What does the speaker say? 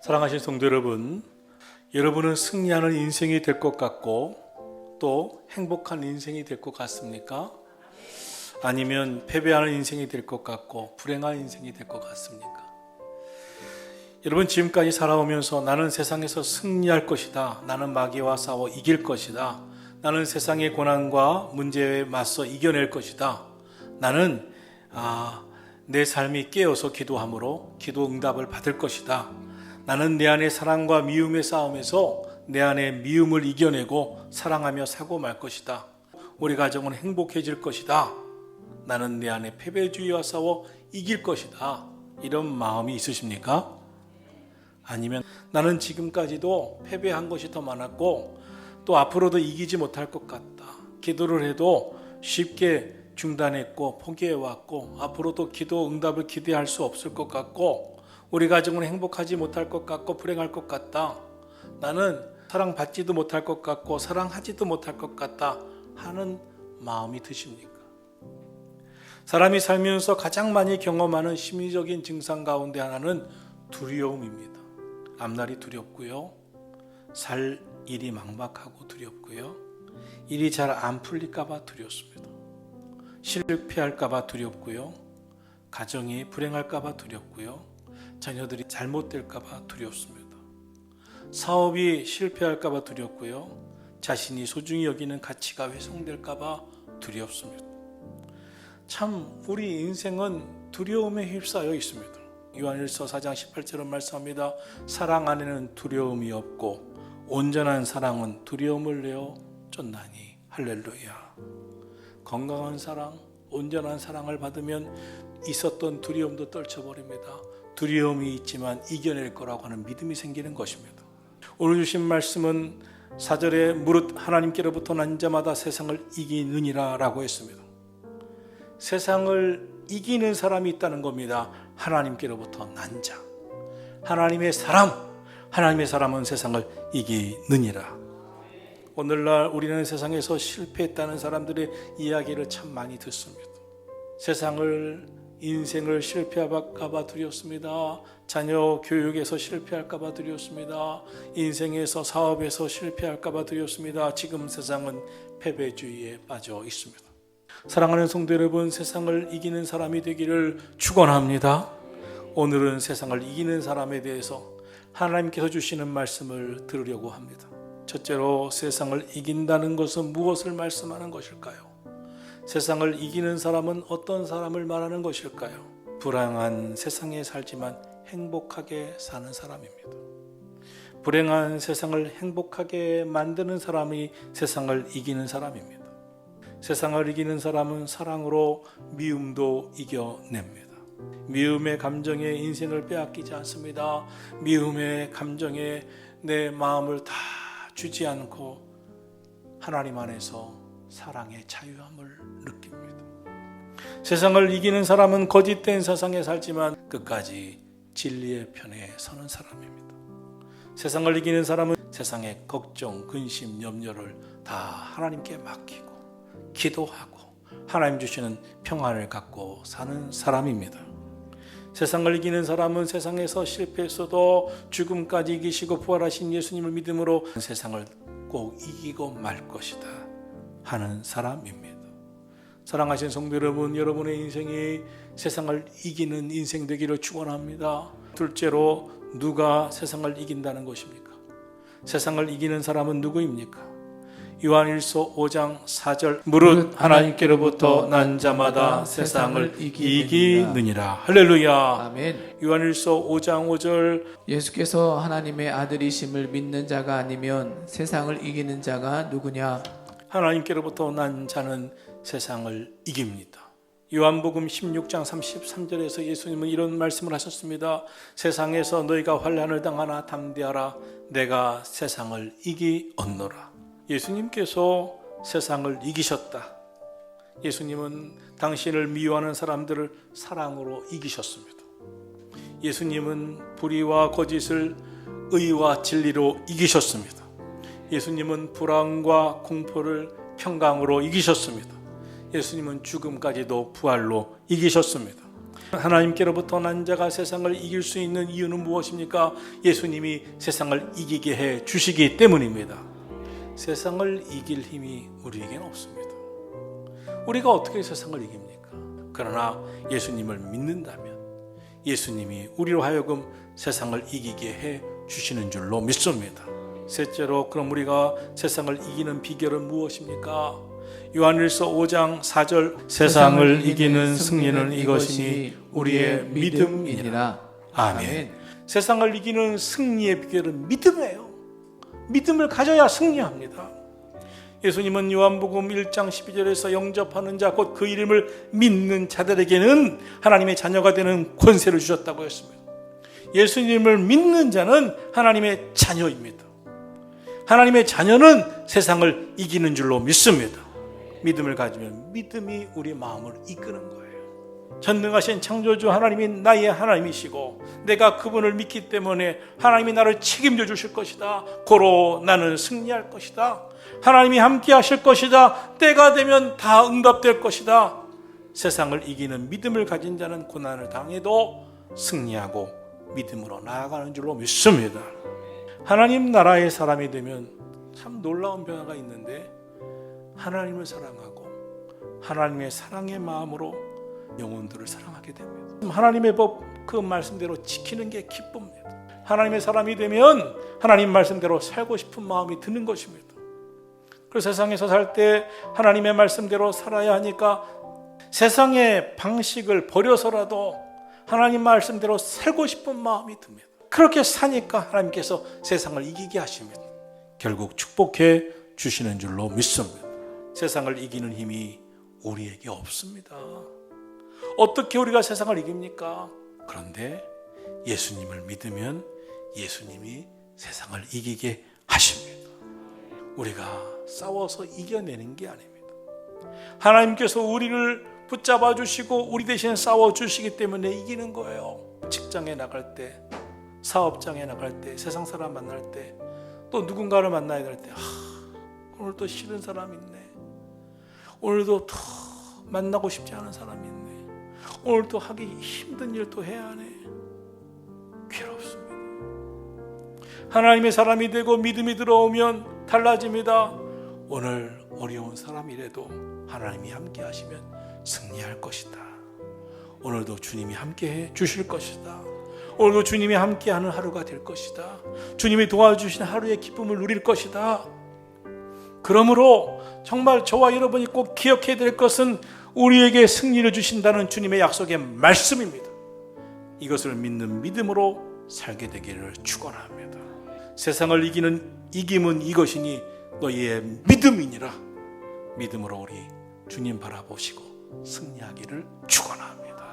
사랑하신 성도 여러분, 여러분은 승리하는 인생이 될 것 같고 또 행복한 인생이 될 것 같습니까? 아니면 패배하는 인생이 될 것 같고 불행한 인생이 될 것 같습니까? 여러분, 지금까지 살아오면서 나는 세상에서 승리할 것이다, 나는 마귀와 싸워 이길 것이다, 나는 세상의 고난과 문제에 맞서 이겨낼 것이다, 나는 내 삶이 깨어서 기도함으로 기도 응답을 받을 것이다, 나는 내 안의 사랑과 미움의 싸움에서 내 안의 미움을 이겨내고 사랑하며 사고 말 것이다, 우리 가정은 행복해질 것이다, 나는 내 안에 패배주의와 싸워 이길 것이다, 이런 마음이 있으십니까? 아니면 나는 지금까지도 패배한 것이 더 많았고 또 앞으로도 이기지 못할 것 같다, 기도를 해도 쉽게 중단했고 포기해왔고 앞으로도 기도 응답을 기대할 수 없을 것 같고 우리 가정은 행복하지 못할 것 같고 불행할 것 같다, 나는 사랑받지도 못할 것 같고 사랑하지도 못할 것 같다 하는 마음이 드십니까? 사람이 살면서 가장 많이 경험하는 심리적인 증상 가운데 하나는 두려움입니다. 앞날이 두렵고요, 살 일이 막막하고 두렵고요, 일이 잘 안 풀릴까 봐 두렵습니다. 실패할까 봐 두렵고요, 가정이 불행할까 봐 두렵고요, 자녀들이 잘못될까 봐 두렵습니다. 사업이 실패할까 봐 두렵고요, 자신이 소중히 여기는 가치가 훼손될까 봐 두렵습니다. 참 우리 인생은 두려움에 휩싸여 있습니다. 요한일서 4장 18절은 말씀합니다. 사랑 안에는 두려움이 없고 온전한 사랑은 두려움을 내어 쫓나니. 할렐루야. 건강한 사랑, 온전한 사랑을 받으면 있었던 두려움도 떨쳐버립니다. 두려움이 있지만 이겨낼 거라고 하는 믿음이 생기는 것입니다. 오늘 주신 말씀은 4절에 무릇 하나님께로부터 난 자마다 세상을 이기느니라 라고 했습니다. 세상을 이기는 사람이 있다는 겁니다. 하나님께로부터 난 자, 하나님의 사람은 세상을 이기느니라. 오늘날 우리는 세상에서 실패했다는 사람들의 이야기를 참 많이 듣습니다. 인생을 실패할까 봐 두렵습니다. 자녀 교육에서 실패할까 봐 두렵습니다. 인생에서 사업에서 실패할까 봐 두렵습니다. 지금 세상은 패배주의에 빠져 있습니다. 사랑하는 성도 여러분, 세상을 이기는 사람이 되기를 축원합니다. 오늘은 세상을 이기는 사람에 대해서 하나님께서 주시는 말씀을 들으려고 합니다. 첫째로, 세상을 이긴다는 것은 무엇을 말씀하는 것일까요? 세상을 이기는 사람은 어떤 사람을 말하는 것일까요? 불행한 세상에 살지만 행복하게 사는 사람입니다. 불행한 세상을 행복하게 만드는 사람이 세상을 이기는 사람입니다. 세상을 이기는 사람은 사랑으로 미움도 이겨냅니다. 미움의 감정에 인생을 빼앗기지 않습니다. 미움의 감정에 내 마음을 다 주지 않고 하나님 안에서 사랑의 자유함을 느낍니다. 세상을 이기는 사람은 거짓된 세상에 살지만 끝까지 진리의 편에 서는 사람입니다. 세상을 이기는 사람은 세상의 걱정, 근심, 염려를 다 하나님께 맡기고 기도하고 하나님 주시는 평안을 갖고 사는 사람입니다. 세상을 이기는 사람은 세상에서 실패했어도 죽음까지 이기시고 부활하신 예수님을 믿음으로 세상을 꼭 이기고 말 것이다 하는 사람입니다. 사랑하신 성도 여러분, 여러분의 인생이 세상을 이기는 인생 되기를 축원합니다. 둘째로, 누가 세상을 이긴다는 것입니까? 세상을 이기는 사람은 누구입니까? 요한일서 5장 4절, 무릇 하나님께로부터 난 자마다 세상을 이기느니라. 할렐루야. 아멘. 요한일서 5장 5절, 예수께서 하나님의 아들이심을 믿는 자가 아니면 세상을 이기는 자가 누구냐? 하나님께로부터 난 자는 세상을 이깁니다. 요한복음 16장 33절에서 예수님은 이런 말씀을 하셨습니다. 세상에서 너희가 환난을 당하나 담대하라, 내가 세상을 이기었노라. 예수님께서 세상을 이기셨다. 예수님은 당신을 미워하는 사람들을 사랑으로 이기셨습니다. 예수님은 불의와 거짓을 의와 진리로 이기셨습니다. 예수님은 불안과 공포를 평강으로 이기셨습니다. 예수님은 죽음까지도 부활로 이기셨습니다. 하나님께로부터 난 자가 세상을 이길 수 있는 이유는 무엇입니까? 예수님이 세상을 이기게 해 주시기 때문입니다. 세상을 이길 힘이 우리에게는 없습니다. 우리가 어떻게 세상을 이깁니까? 그러나 예수님을 믿는다면 예수님이 우리로 하여금 세상을 이기게 해 주시는 줄로 믿습니다. 셋째로, 그럼 우리가 세상을 이기는 비결은 무엇입니까? 요한일서 5장 4절, 세상을 이기는 승리는 이것이니 우리의 믿음이니라. 아멘. 세상을 이기는 승리의 비결은 믿음이에요. 믿음을 가져야 승리합니다. 예수님은 요한복음 1장 12절에서 영접하는 자, 곧 그 이름을 믿는 자들에게는 하나님의 자녀가 되는 권세를 주셨다고 했습니다. 예수님을 믿는 자는 하나님의 자녀입니다. 하나님의 자녀는 세상을 이기는 줄로 믿습니다. 믿음을 가지면 믿음이 우리 마음을 이끄는 거예요. 전능하신 창조주 하나님이 나의 하나님이시고 내가 그분을 믿기 때문에 하나님이 나를 책임져 주실 것이다. 고로 나는 승리할 것이다. 하나님이 함께 하실 것이다. 때가 되면 다 응답될 것이다. 세상을 이기는 믿음을 가진 자는 고난을 당해도 승리하고 믿음으로 나아가는 줄로 믿습니다. 하나님 나라의 사람이 되면 참 놀라운 변화가 있는데, 하나님을 사랑하고 하나님의 사랑의 마음으로 영혼들을 사랑하게 됩니다. 하나님의 법 그 말씀대로 지키는 게 기쁨입니다. 하나님의 사람이 되면 하나님 말씀대로 살고 싶은 마음이 드는 것입니다. 그래서 세상에서 살 때 하나님의 말씀대로 살아야 하니까 세상의 방식을 버려서라도 하나님 말씀대로 살고 싶은 마음이 듭니다. 그렇게 사니까 하나님께서 세상을 이기게 하십니다. 결국 축복해 주시는 줄로 믿습니다. 세상을 이기는 힘이 우리에게 없습니다. 어떻게 우리가 세상을 이깁니까? 그런데 예수님을 믿으면 예수님이 세상을 이기게 하십니다. 우리가 싸워서 이겨내는 게 아닙니다. 하나님께서 우리를 붙잡아 주시고 우리 대신 싸워 주시기 때문에 이기는 거예요. 직장에 나갈 때, 사업장에 나갈 때, 세상 사람 만날 때, 또 누군가를 만나야 될 때, 오늘 또 싫은 사람 있네. 오늘도 더 만나고 싶지 않은 사람이 있네. 오늘 또 하기 힘든 일 또 해야 하네. 괴롭습니다. 하나님의 사람이 되고 믿음이 들어오면 달라집니다. 오늘 어려운 사람이라도 하나님이 함께 하시면 승리할 것이다. 오늘도 주님이 함께 해 주실 것이다. 오늘도 주님이 함께하는 하루가 될 것이다. 주님이 도와주신 하루의 기쁨을 누릴 것이다. 그러므로 정말 저와 여러분이 꼭 기억해야 될 것은 우리에게 승리를 주신다는 주님의 약속의 말씀입니다. 이것을 믿는 믿음으로 살게 되기를 축원합니다. 세상을 이기는 이김은 이것이니 너희의 믿음이니라. 믿음으로 우리 주님 바라보시고 승리하기를 축원합니다.